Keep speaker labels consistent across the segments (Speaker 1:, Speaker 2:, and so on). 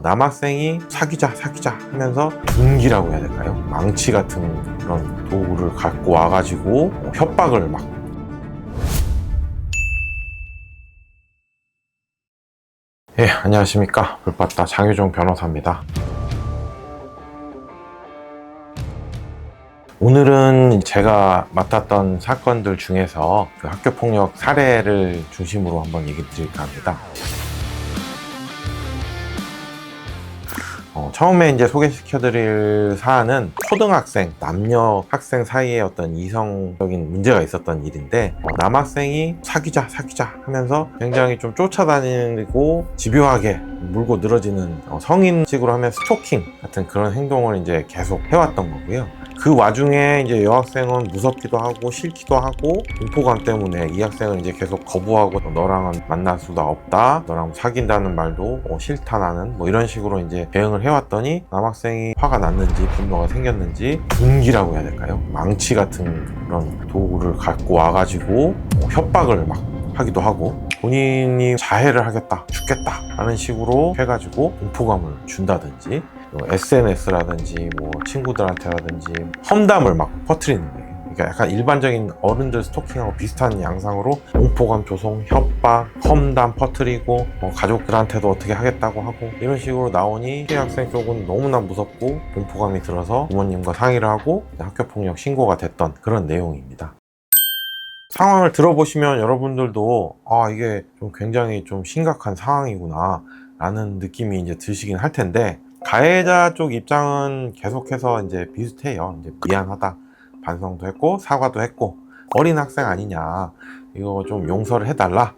Speaker 1: 남학생이 사귀자 하면서 둔기라고 해야 될까요? 망치 같은 그런 도구를 갖고 와가지고 협박을 막. 예, 안녕하십니까. 불봤다 장유종 변호사입니다. 오늘은 제가 맡았던 사건들 중에서 그 학교폭력 사례를 중심으로 한번 얘기 드릴까 합니다. 처음에 이제 소개시켜드릴 사안은 초등학생, 남녀 학생 사이에 어떤 이성적인 문제가 있었던 일인데, 남학생이 사귀자 하면서 굉장히 좀 쫓아다니고 집요하게 물고 늘어지는 성인식으로 하면 스토킹 같은 그런 행동을 이제 계속 해왔던 거고요. 그 와중에 이제 여학생은 무섭기도 하고 싫기도 하고 공포감 때문에 이 학생은 이제 계속 거부하고, 너랑은 만날 수가 없다, 너랑 사귄다는 말도 싫다 나는, 뭐 이런 식으로 이제 대응을 해왔더니 남학생이 화가 났는지 분노가 생겼는지 둔기라고 해야 될까요? 망치 같은 그런 도구를 갖고 와가지고 협박을 막 하기도 하고, 본인이 자해를 하겠다, 죽겠다 라는 식으로 해가지고 공포감을 준다든지, SNS라든지 뭐 친구들한테라든지 험담을 막 퍼뜨리는 거예요. 그러니까 약간 일반적인 어른들 스토킹하고 비슷한 양상으로 공포감 조성, 협박, 험담 퍼뜨리고, 가족들한테도 어떻게 하겠다고 하고, 이런 식으로 나오니 피해 학생 쪽은 너무나 무섭고 공포감이 들어서 부모님과 상의를 하고 학교폭력 신고가 됐던 그런 내용입니다. 상황을 들어보시면 여러분들도 이게 좀 굉장히 좀 심각한 상황이구나 라는 느낌이 이제 드시긴 할 텐데, 가해자 쪽 입장은 계속해서 이제 비슷해요. 이제 미안하다, 반성도 했고 사과도 했고, 어린 학생 아니냐, 이거 좀 용서를 해달라.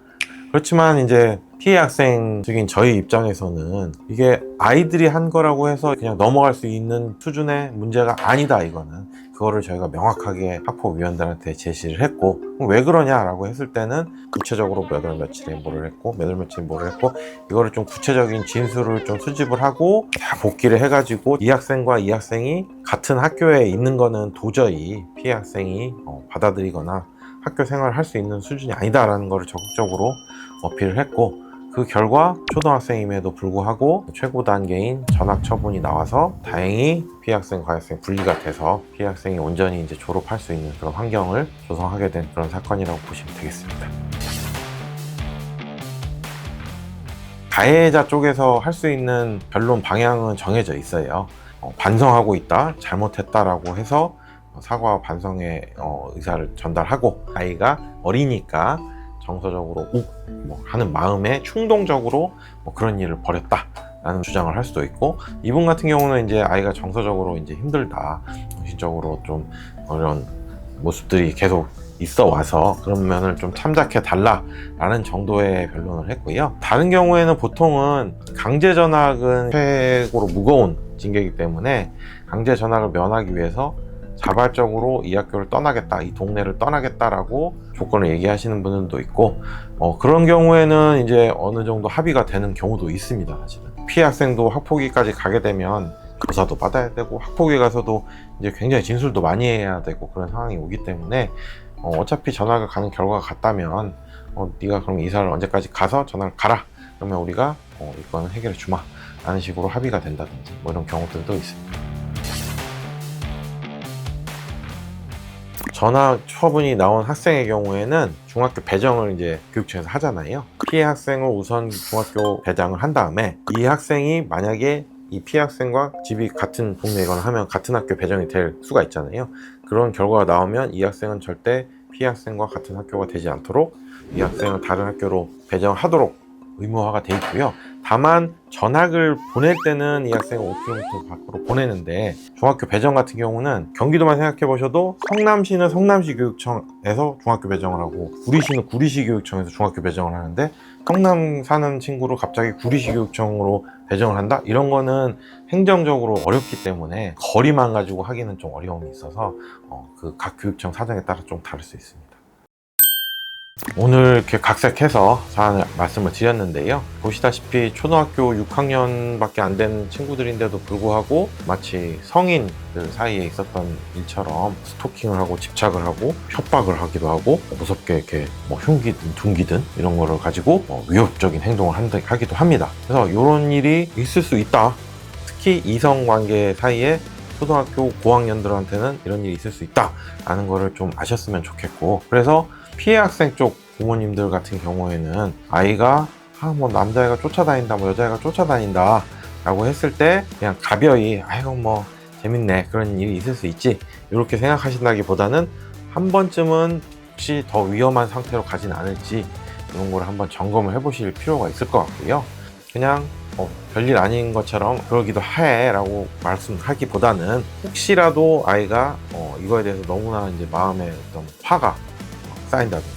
Speaker 1: 그렇지만 이제 피해 학생 측인 저희 입장에서는 이게 아이들이 한 거라고 해서 그냥 넘어갈 수 있는 수준의 문제가 아니다. 이거는 그거를 저희가 명확하게 학폭위원들한테 제시를 했고, 왜 그러냐라고 했을 때는 구체적으로 몇 월 며칠에 뭐를 했고 몇 월 며칠에 뭐를 했고, 이거를 좀 구체적인 진술을 좀 수집을 하고 다 복기를 해가지고, 이 학생과 이 학생이 같은 학교에 있는 거는 도저히 피해 학생이 받아들이거나 학교 생활을 할 수 있는 수준이 아니다라는 거를 적극적으로 어필을 했고, 그 결과 초등학생임에도 불구하고 최고 단계인 전학 처분이 나와서 다행히 피해 학생, 가해학생 분리가 돼서 피해 학생이 온전히 이제 졸업할 수 있는 그런 환경을 조성하게 된 그런 사건이라고 보시면 되겠습니다. 가해자 쪽에서 할 수 있는 변론 방향은 정해져 있어요. 반성하고 있다, 잘못했다라고 해서 사과와 반성의 의사를 전달하고, 아이가 어리니까 정서적으로 하는 마음에 충동적으로 그런 일을 벌였다 라는 주장을 할 수도 있고, 이분 같은 경우는 이제 아이가 정서적으로 이제 힘들다, 정신적으로 좀 어려운 모습들이 계속 있어 와서 그런 면을 좀 참작해 달라 라는 정도의 변론을 했고요. 다른 경우에는 보통은 강제 전학은 최고로 무거운 징계이기 때문에 강제 전학을 면하기 위해서 자발적으로 이 학교를 떠나겠다, 이 동네를 떠나겠다라고 조건을 얘기하시는 분들도 있고, 그런 경우에는 이제 어느 정도 합의가 되는 경우도 있습니다. 사실은 피해 학생도 학폭위까지 가게 되면 조사도 받아야 되고, 학폭위 가서도 이제 굉장히 진술도 많이 해야 되고 그런 상황이 오기 때문에, 어차피 전학을 가는 결과가 같다면 네가 그럼 이사를 언제까지 가서 전학을 가라, 그러면 우리가 이거는 해결해 주마 라는 식으로 합의가 된다든지 뭐 이런 경우들도 있습니다. 전학 처분이 나온 학생의 경우에는 중학교 배정을 이제 교육청에서 하잖아요. 피해 학생을 우선 중학교 배정을 한 다음에, 이 학생이 만약에 이 피해 학생과 집이 같은 동네이거나 하면 같은 학교 배정이 될 수가 있잖아요. 그런 결과가 나오면 이 학생은 절대 피해 학생과 같은 학교가 되지 않도록 이 학생을 다른 학교로 배정하도록 의무화가 돼 있고요. 다만 전학을 보낼 때는 이 학생을 5km 밖으로 보내는데, 중학교 배정 같은 경우는 경기도만 생각해 보셔도 성남시는 성남시 교육청에서 중학교 배정을 하고, 구리시는 구리시 교육청에서 중학교 배정을 하는데, 성남 사는 친구를 갑자기 구리시 교육청으로 배정을 한다? 이런 거는 행정적으로 어렵기 때문에 거리만 가지고 하기는 좀 어려움이 있어서 그 각 교육청 사정에 따라 좀 다를 수 있습니다. 오늘 이렇게 각색해서 사안을 말씀을 드렸는데요. 보시다시피 초등학교 6학년밖에 안 된 친구들인데도 불구하고 마치 성인들 사이에 있었던 일처럼 스토킹을 하고 집착을 하고 협박을 하기도 하고 무섭게 이렇게 뭐 흉기든 둔기든 이런 거를 가지고 위협적인 행동을 하기도 합니다. 그래서 이런 일이 있을 수 있다. 특히 이성관계 사이에 초등학교 고학년들한테는 이런 일이 있을 수 있다라는 거를 좀 아셨으면 좋겠고, 그래서 피해 학생 쪽 부모님들 같은 경우에는 아이가 뭐 남자애가 쫓아다닌다, 뭐 여자애가 쫓아다닌다 라고 했을 때 그냥 가벼이 아이고 뭐 재밌네, 그런 일이 있을 수 있지, 이렇게 생각하신다기보다는 한 번쯤은 혹시 더 위험한 상태로 가진 않을지 이런 걸 한번 점검을 해보실 필요가 있을 것 같고요. 그냥 별일 아닌 것처럼 그러기도 해 라고 말씀하기보다는 혹시라도 아이가 이거에 대해서 너무나 이제 마음에 어떤 화가 쌓인다든지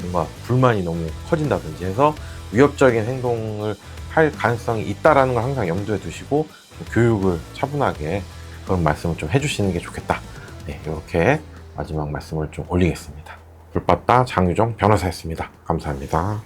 Speaker 1: 뭔가 불만이 너무 커진다든지 해서 위협적인 행동을 할 가능성이 있다라는 걸 항상 염두에 두시고 교육을 차분하게 그런 말씀을 좀 해주시는 게 좋겠다. 네, 이렇게 마지막 말씀을 좀 올리겠습니다. 불빠따 장유정 변호사였습니다. 감사합니다.